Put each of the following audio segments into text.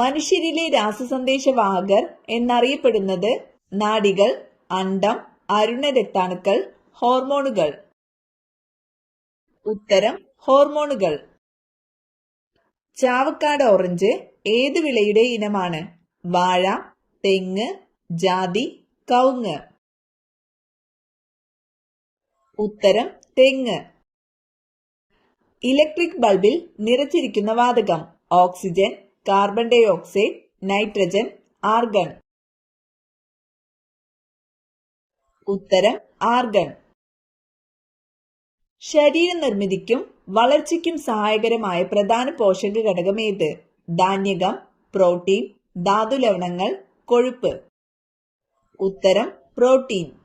മനുഷ്യരിലെ രാസസന്ദേശവാഹകർ എന്നറിയപ്പെടുന്നത് നാഡികൾ, അണ്ഡം, അരുണരക്താണുക്കൾ, ഹോർമോണുകൾ. ഉത്തരം ഹോർമോണുകൾ. ചാവക്കാട് ഓറഞ്ച് ഏത് വിളയുടെ ഇനമാണ്? വാഴ, തെങ്ങ്, ജാതി, കവുങ്ങ്. ഉത്തരം തെങ്ങ്. ഇലക്ട്രിക് ബൾബിൽ നിറച്ചിരിക്കുന്ന വാതകം? Oxygen, carbon dye oxide, nitrogen, argon. ഉത്തരം ആർഗൺ. ശരീര നിർമ്മിതിക്കും വളർച്ചയ്ക്കും സഹായകരമായ പ്രധാന പോഷക ഘടകം ഏത്? ധാന്യകം, പ്രോട്ടീൻ, ധാതുലവണങ്ങൾ, കൊഴുപ്പ്. ഉത്തരം പ്രോട്ടീൻ.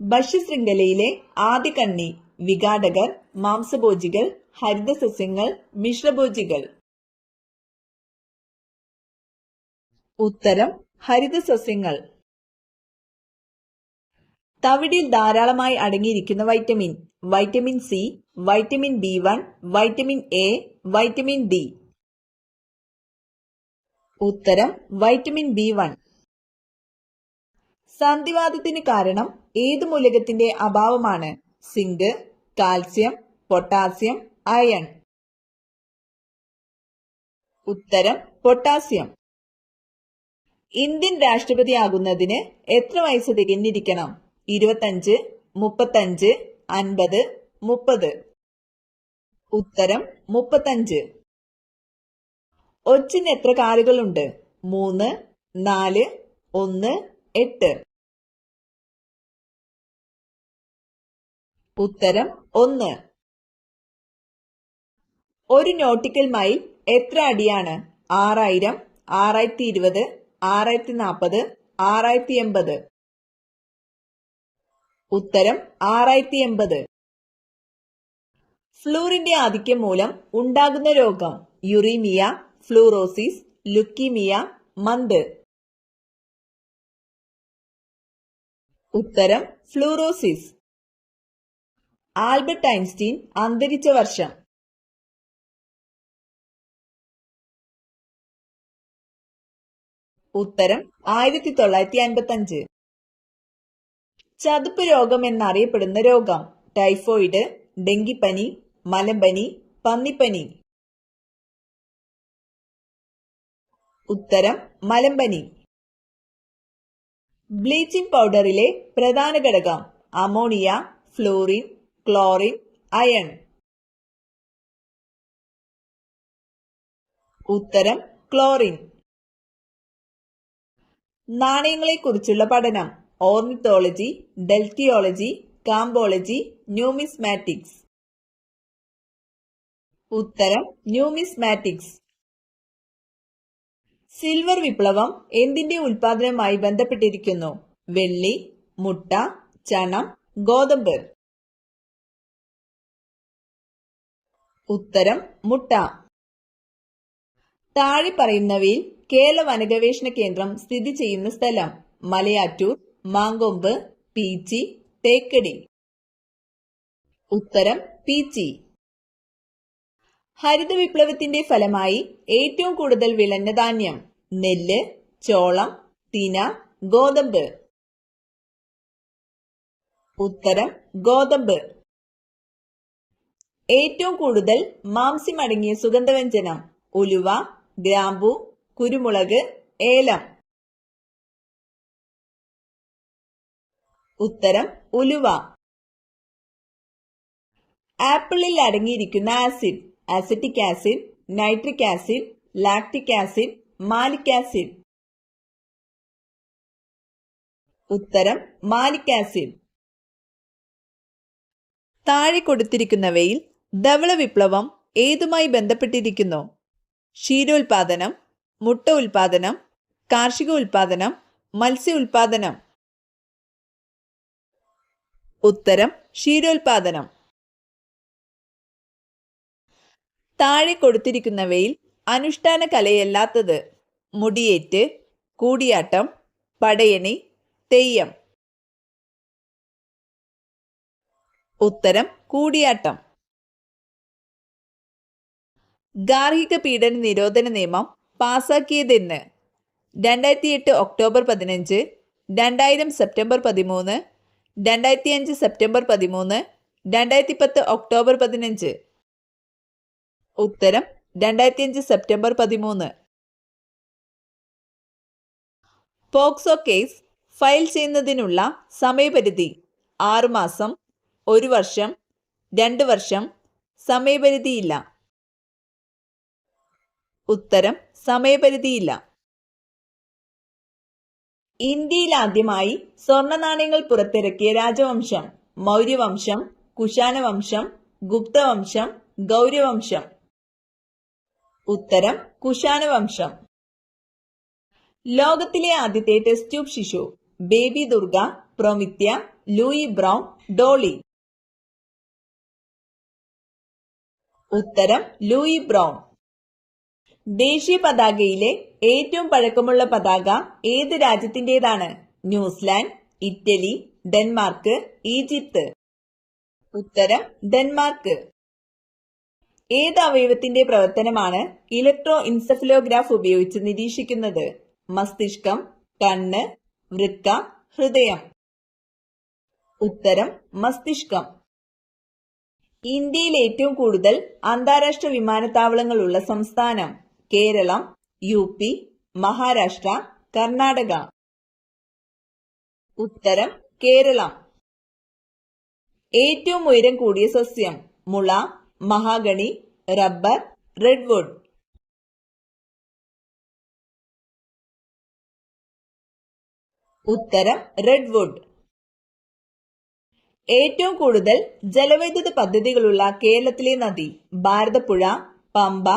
ഭക്ഷ്യശൃംഖലയിലെ ആദ്യ കണ്ണി? വിഘാടകർ, മാംസഭോജികൾ, ഹരിതസസ്യങ്ങൾ, മിശ്രഭോജികൾ. ഉത്തരം ഹരിതസസ്യങ്ങൾ. തവിടിൽ ധാരാളമായി അടങ്ങിയിരിക്കുന്ന vitamin? Vitamin C, vitamin B1, vitamin A, vitamin D. ഉത്തരം വൈറ്റമിൻ B1. സന്ധിവാതത്തിന് കാരണം ഏത് മൂലകത്തിന്റെ അഭാവമാണ്? Zinc, calcium, potassium, iron. ഉത്തരം പൊട്ടാസ്യം. ഇന്ത്യൻ രാഷ്ട്രപതിയാകുന്നതിന് എത്ര വയസ്സ് തികഞ്ഞിരിക്കണം? 25, 35, 50, 30. ഉത്തരം 35. ഒച്ചിന് എത്ര കാലുകളുണ്ട്? 3, 4, 1, 8. ഉത്തരം 1. ഒരു നോട്ടിക്കൽ മൈൽ എത്ര അടിയാണ്? 6000, 6020, 6040, 6080. ഉത്തരം 6080. ഫ്ലൂറിന്റെ ആധിക്യം മൂലം ഉണ്ടാകുന്ന രോഗം? യുറീമിയ, ഫ്ലൂറോസിസ്, ലുക്കീമിയ, മന്ത്. ഉത്തരം ഫ്ലൂറോസിസ്. ആൽബർട്ട് ഐൻസ്റ്റീൻ അന്തരിച്ച വർഷം? ഉത്തരം 1955. ചതുപ്പ് രോഗം എന്നറിയപ്പെടുന്ന രോഗം? ടൈഫോയിഡ്, ഡെങ്കിപ്പനി, മലമ്പനി, പന്നിപ്പനി. ഉത്തരം മലമ്പനി. ബ്ലീച്ചിംഗ് പൗഡറിലെ പ്രധാന ഘടകം? Ammonia, fluorine, chlorine, iron. ഉത്തരം ക്ലോറിൻ. നാണയങ്ങളെക്കുറിച്ചുള്ള പഠനം? ഓർണിത്തോളജി, ഡെൽറ്റിയോളജി, കാംബോളജി, ന്യൂമിസ്മാറ്റിക്സ്. ഉത്തരം ന്യൂമിസ്മാറ്റിക്സ്. സിൽവർ വിപ്ലവം എന്തിന്റെ ഉൽപാദനവുമായി ബന്ധപ്പെട്ടിരിക്കുന്നു? വെള്ളി, മുട്ട, ചണം, ഗോതമ്പ്. ഉത്തരം മുട്ട. താഴെ പറയുന്നവയിൽ കേരള വനഗവേഷണ കേന്ദ്രം സ്ഥിതി ചെയ്യുന്ന സ്ഥലം? മലയാറ്റൂർ, മാങ്കൊമ്പ്, പീച്ചി, തേക്കടി. ഉത്തരം പീച്ചി. ഹരിത വിപ്ലവത്തിന്റെ ഫലമായി ഏറ്റവും കൂടുതൽ വിളഞ്ഞ ധാന്യം? നെല്ല്, ചോളം, തിന, ഗോതമ്പ്. ഉത്തരം ഗോതമ്പ്. ഏറ്റവും കൂടുതൽ മാംസ്യം അടങ്ങിയ സുഗന്ധവ്യഞ്ജനം? ഉലുവ, ഗ്രാമ്പു, കുരുമുളക്, ഏലം. ഉത്തരം ഉലുവ. ആപ്പിളിൽ അടങ്ങിയിരിക്കുന്ന acid? Acetic acid, nitric acid, lactic acid, malic acid. ഉത്തരം മാലിക് ആസിഡ്. താഴെ കൊടുത്തിരിക്കുന്നവയിൽ ധവള വിപ്ലവം ഏതുമായി ബന്ധപ്പെട്ടിരിക്കുന്നു? ക്ഷീരോത്പാദനം, മുട്ട ഉൽപാദനം, കാർഷിക ഉൽപാദനം, മത്സ്യ ഉൽപാദനം. ഉത്തരം ക്ഷീരോത്പാദനം. താഴെ കൊടുത്തിരിക്കുന്നവയിൽ അനുഷ്ഠാന കലയല്ലാത്തത്? മുടിയേറ്റ്, കൂടിയാട്ടം, പടയണി, തെയ്യം. ഉത്തരം കൂടിയാട്ടം. ഗാർഹിക പീഡന നിരോധന നിയമം പാസാക്കിയതെന്ന്? 2008 ഒക്ടോബർ 15, 2000 സെപ്റ്റംബർ 13, 2005 സെപ്റ്റംബർ 13, 2010 ഒക്ടോബർ 15. ഉത്തരം 2005 സെപ്റ്റംബർ 13. പോക്സോ കേസ് ഫയൽ ചെയ്യുന്നതിനുള്ള സമയപരിധി 6 മാസം, 1 വർഷം, 2 വർഷം, സമയപരിധിയില്ല. ഉത്തരം സമയപരിധിയില്ല. ഇന്ത്യയിൽ ആദ്യമായി സ്വർണ്ണ നാണയങ്ങൾ പുറത്തിറക്കിയ രാജവംശം? മൗര്യവംശം, കുശാനവംശം, ഗുപ്തവംശം, ഗൗരവംശം. ഉത്തരം കുശാനവംശം. ലോകത്തിലെ ആദ്യത്തെ ടെസ്റ്റ് ട്യൂബ് ശിശു? ബേബി ദുർഗ, പ്രൊമിത്യ, ലൂയി ബ്രൗൺ, ഡോളി. ഉത്തരം ലൂയി ബ്രൗൺ. ദേശീയ പതാകയിലെ ഏറ്റവും പഴക്കമുള്ള പതാക ഏത് രാജ്യത്തിന്റേതാണ്? New Zealand, Italy, Denmark, Egypt. ഉത്തരം ഡെൻമാർക്ക്. ഏത് അവയവത്തിന്റെ പ്രവർത്തനമാണ് ഇലക്ട്രോ ഇൻസെഫലോഗ്രാഫ് ഉപയോഗിച്ച് നിരീക്ഷിക്കുന്നത്? മസ്തിഷ്കം, കണ്ണ്, വൃക്ക, ഹൃദയം. ഉത്തരം മസ്തിഷ്കം. ഇന്ത്യയിൽ ഏറ്റവും കൂടുതൽ അന്താരാഷ്ട്ര വിമാനത്താവളങ്ങളുള്ള സംസ്ഥാനം? കേരളം, UP, മഹാരാഷ്ട്ര, കർണാടക. ഉത്തരം കേരളം. ഏറ്റവും ഉയരം കൂടിയ സസ്യം? മുള, മഹാഗണി, റബ്ബർ, റെഡ്വുഡ്. ഉത്തരം റെഡ്വുഡ്. ഏറ്റവും കൂടുതൽ ജലവൈദ്യുത പദ്ധതികളുള്ള കേരളത്തിലെ നദി? ഭാരതപ്പുഴ, പമ്പ,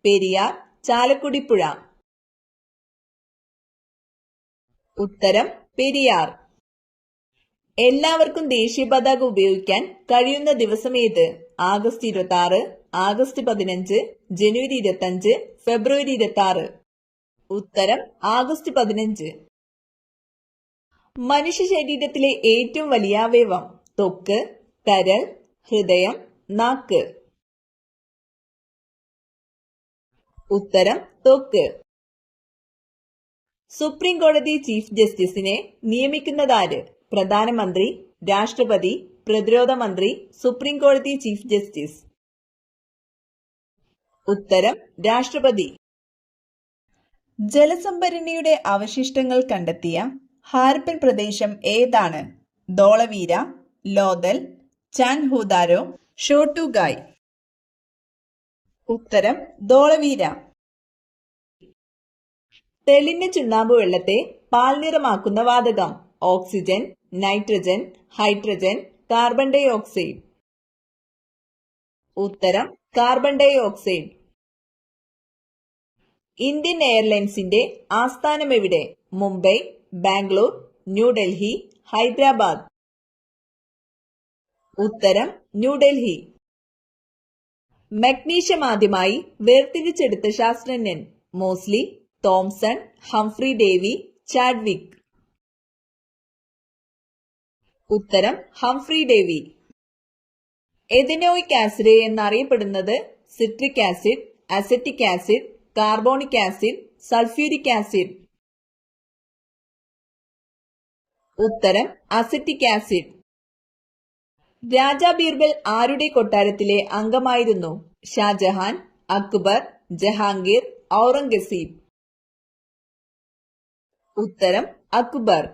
പെരിയാർ, ചാലക്കുടി പുഴ. ഉത്തരം പെരിയാർ. എല്ലാവർക്കും ദേശീയ പതാക ഉപയോഗിക്കാൻ കഴിയുന്ന ദിവസം ഏത്? ആഗസ്റ്റ് 26, ആഗസ്റ്റ് 15, ജനുവരി 25, ഫെബ്രുവരി 26. ഉത്തരം ആഗസ്റ്റ് 15. മനുഷ്യ ശരീരത്തിലെ ഏറ്റവും വലിയ അവയവം? ത്വക്ക്, കരൾ, ഹൃദയം, നാക്ക്. ഉത്തരം ത്വക്ക്. സുപ്രീം കോടതി ചീഫ് ജസ്റ്റിസിനെ നിയമിക്കുന്നതാര്? പ്രധാനമന്ത്രി, രാഷ്ട്രപതി, പ്രതിരോധ മന്ത്രി, സുപ്രീം കോടതി ചീഫ് ജസ്റ്റിസ്. ഉത്തരം രാഷ്ട്രപതി. ജലസംഭരണിയുടെ അവശിഷ്ടങ്ങൾ കണ്ടെത്തിയ ഹാരപ്പൻ പ്രദേശം ഏതാണ്? ധോളവീര, ലോഥൽ, ചാൻഹുദാരോ, ഷോട്ടുഗായ്. ഉത്തരം ധോളവീര. തെളിഞ്ഞ ചുണ്ണാമ്പ് വെള്ളത്തെ പാൽനിറമാക്കുന്ന വാതകം? Oxygen, nitrogen, hydrogen, carbon dye ഓക്സൈഡ്. ഉത്തരം കാർബൺ ഡൈ ഓക്സൈഡ്. ഇന്ത്യൻ എയർലൈൻസിന്റെ ആസ്ഥാനം എവിടെ? മുംബൈ, ബാംഗ്ലൂർ, ന്യൂഡൽഹി, ഹൈദരാബാദ്. ഉത്തരം ന്യൂഡൽഹി. മഗ്നീഷ്യം ആദ്യമായി വേർതിരിച്ചെടുത്ത ശാസ്ത്രജ്ഞൻ? Moseley, Thomson, Humphry Davy, Chadwick. ഉത്തരം ഹംഫ്രി ഡേവി. എഥനോയിക് ആസിഡ് എന്നറിയപ്പെടുന്നത്? Citric acid, acetic acid, carbonic acid, sulphuric acid. ഉത്തരം അസറ്റിക് ആസിഡ്. രാജാ ബീർബൽ ആരുടെ കൊട്ടാരത്തിലെ അംഗമായിരുന്നു? ഷാജഹാൻ, അക്ബർ, ജഹാംഗീർ, ഔറംഗസീബ്. ഉത്തരം അക്ബർ.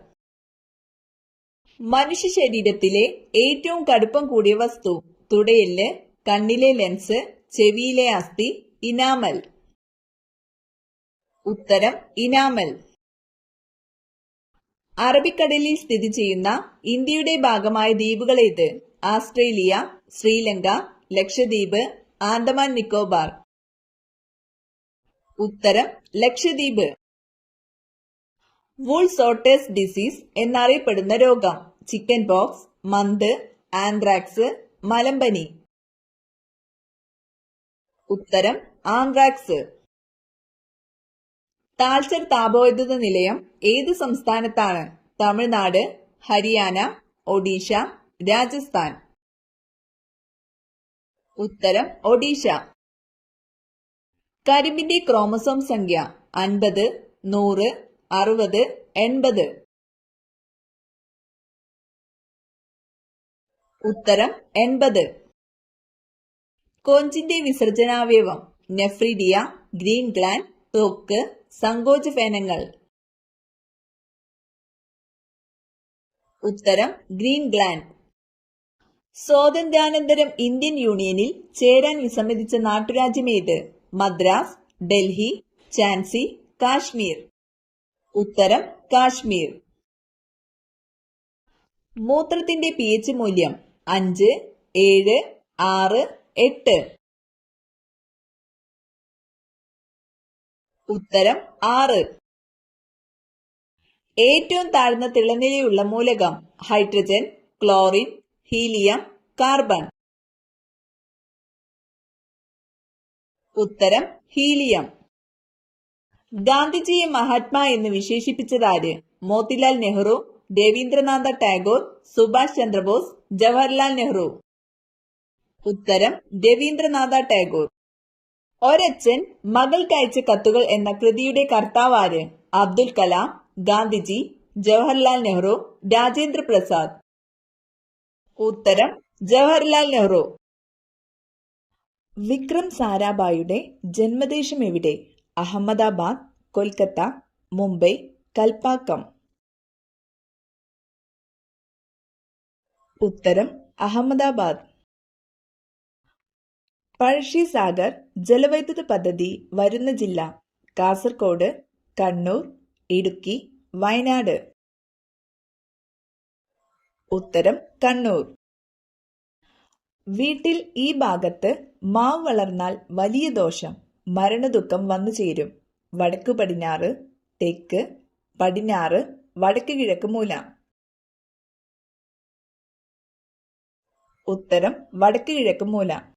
മനുഷ്യ ശരീരത്തിലെ ഏറ്റവും കടുപ്പം കൂടിയ വസ്തു? തുടയെല്ല്, കണ്ണിലെ ലെൻസ്, ചെവിയിലെ അസ്ഥി, ഇനാമൽ. ഉത്തരം ഇനാമൽ. അറബിക്കടലിൽ സ്ഥിതി ചെയ്യുന്ന ഇന്ത്യയുടെ ഭാഗമായ ദ്വീപുകൾ ഏത്? ആസ്ട്രേലിയ, ശ്രീലങ്ക, ലക്ഷദ്വീപ്, ആൻഡമാൻ നിക്കോബാർ. ഉത്തരം ലക്ഷദ്വീപ്. വൂൾ സോട്ടേഴ്സ് ഡിസീസ് എന്നറിയപ്പെടുന്ന രോഗം? ചിക്കൻ പോക്സ്, മന്ത്, ആന്ത്രാക്സ്, മലമ്പനി. ഉത്തരം ആന്ത്രാക്സ്. താൽച്ചർ താപവൈദ്യുത നിലയം ഏത് സംസ്ഥാനത്താണ്? തമിഴ്നാട്, ഹരിയാന, ഒഡീഷ, രാജസ്ഥാൻ. ഉത്തരം ഒഡീഷ. കരിമ്പിന്റെ ക്രോമസോം സംഖ്യ 50, 100, 60, 80. ഉത്തരം 80. കോഞ്ചിന്റെ വിസർജനാവയവം നെഫ്രിഡിയ, ഗ്രീൻ ഗ്ലാൻഡ്, ത്വക്ക്, സങ്കോചഫേനങ്ങൾ. ഉത്തരം ഗ്രീൻ ഗ്ലാൻഡ്. സ്വാതന്ത്ര്യാനന്തരം ഇന്ത്യൻ യൂണിയനിൽ ചേരാൻ വിസമ്മതിച്ച നാട്ടുരാജ്യമേത്? മദ്രാസ്, ഡൽഹി, ഝാൻസി, കാശ്മീർ. ഉത്തരം കാശ്മീർ. മൂത്രത്തിന്റെ pH മൂല്യം 5, 7, 6, 8. ഉത്തരം 6. ഏറ്റവും താഴ്ന്ന തിളനിലയുള്ള മൂലകം ഹൈഡ്രജൻ, ക്ലോറിൻ, ഹീലിയം, കാർബൺ. ഉത്തരം ഹീലിയം. ഗാന്ധിജിയെ മഹാത്മാ എന്ന് വിശേഷിപ്പിച്ചതാര്? മോത്തിലാൽ നെഹ്റു, രവീന്ദ്രനാഥ ടാഗോർ, സുഭാഷ് ചന്ദ്രബോസ്, ജവഹർലാൽ നെഹ്റു. ഉത്തരം രവീന്ദ്രനാഥ ടാഗോർ. ഒരച്ഛൻ മകൾക്കയച്ച കത്തുകൾ എന്ന കൃതിയുടെ കർത്താവാര്? അബ്ദുൽ കലാം, ഗാന്ധിജി, ജവഹർലാൽ നെഹ്റു, രാജേന്ദ്ര പ്രസാദ്. ഉത്തരം ജവഹർലാൽ നെഹ്റു. വിക്രം സാരാഭായിയുടെ ജന്മദേശം എവിടെ? അഹമ്മദാബാദ്, കൊൽക്കത്ത, മുംബൈ, കൽപ്പാക്കം. ഉത്തരം അഹമ്മദാബാദ്. പഴശ്ശിസാഗർ ജലവൈദ്യുത പദ്ധതി വരുന്ന ജില്ല? കാസർഗോഡ്, കണ്ണൂർ, ഇടുക്കി, വയനാട്. ഉത്തരം കണ്ണൂർ. വീട്ടിൽ ഈ ഭാഗത്ത് മാവ് വളർന്നാൽ വലിയ ദോഷം, മരണദുഃഖം വന്നു ചേരും. വടക്കു പടിഞ്ഞാറ്, തെക്ക്, പടിഞ്ഞാറ്, വടക്ക് കിഴക്ക് മൂല. ഉത്തരം വടക്ക് കിഴക്ക് മൂല.